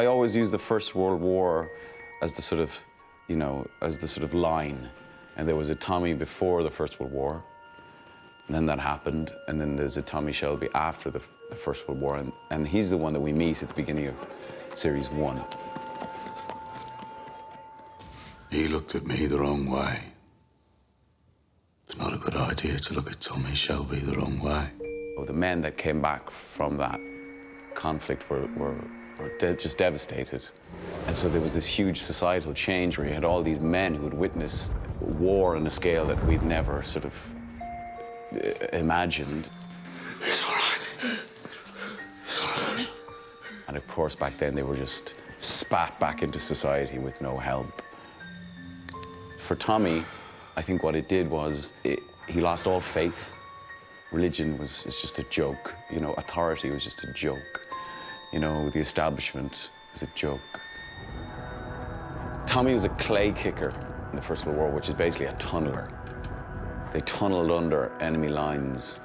I always use the First World War as the sort of, you know, as the sort of line. And there was a Tommy before the First World War, and then that happened, and then there's a Tommy Shelby after the First World War, and he's the one that we meet at the beginning of Series 1. He looked at me the wrong way. It's not a good idea to look at Tommy Shelby the wrong way. The men that came back from that conflict were just devastated. And so there was this huge societal change where you had all these men who had witnessed war on a scale that we'd never sort of imagined. It's all right. It's all right. And of course, back then, they were just spat back into society with no help. For Tommy, I think what it did was he lost all faith. Religion is just a joke. You know, authority was just a joke. You know, the establishment was a joke. Tommy was a clay kicker in the First World War, which is basically a tunneler. They tunneled under enemy lines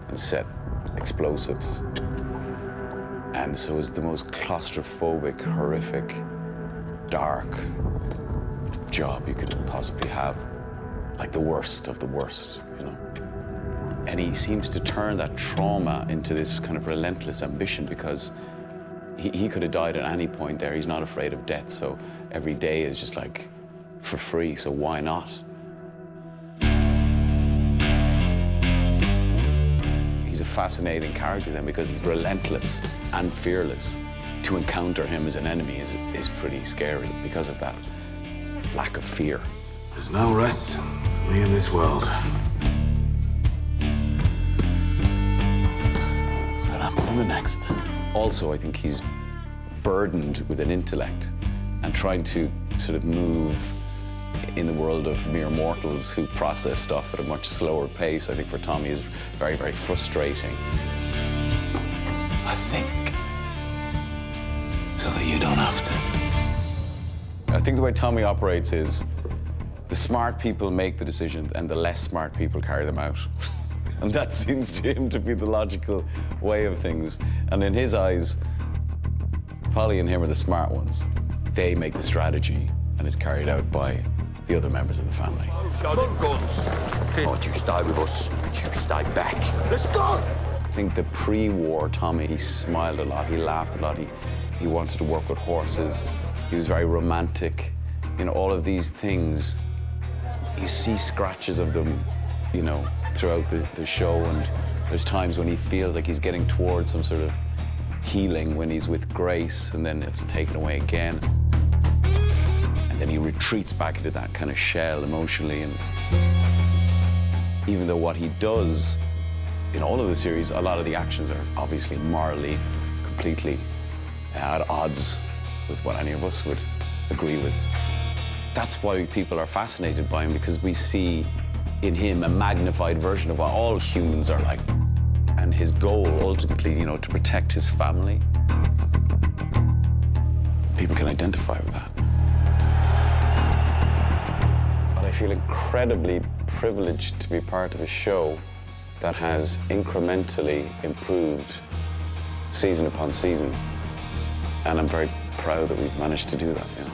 and set explosives. And so it was the most claustrophobic, horrific, dark job you could possibly have. Like the worst of the worst, you know. And he seems to turn that trauma into this kind of relentless ambition because he could have died at any point there. He's not afraid of death, so every day is just like for free, so why not? He's a fascinating character then because he's relentless and fearless. To encounter him as an enemy is pretty scary because of that lack of fear. There's no rest for me in this world. What happens in the next? Also, I think he's burdened with an intellect and trying to sort of move in the world of mere mortals who process stuff at a much slower pace. I think for Tommy is very, very frustrating. I think so that you don't have to. I think the way Tommy operates is the smart people make the decisions and the less smart people carry them out. And that seems to him to be the logical way of things. And in his eyes, Polly and him are the smart ones. They make the strategy, and it's carried out by the other members of the family. Show them guns. Don't you stay with us, but you stay back. Let's go! I think the pre-war Tommy, he smiled a lot, he laughed a lot, he wanted to work with horses, he was very romantic. You know, all of these things, you see scratches of them, you know, throughout the show, and there's times when he feels like he's getting towards some sort of healing when he's with Grace, and then it's taken away again. And then he retreats back into that kind of shell emotionally, and even though what he does in all of the series, a lot of the actions are obviously morally completely at odds with what any of us would agree with. That's why people are fascinated by him, because we see in him a magnified version of what all humans are like. And his goal, ultimately, you know, to protect his family. People can identify with that. But I feel incredibly privileged to be part of a show that has incrementally improved season upon season. And I'm very proud that we've managed to do that, you know.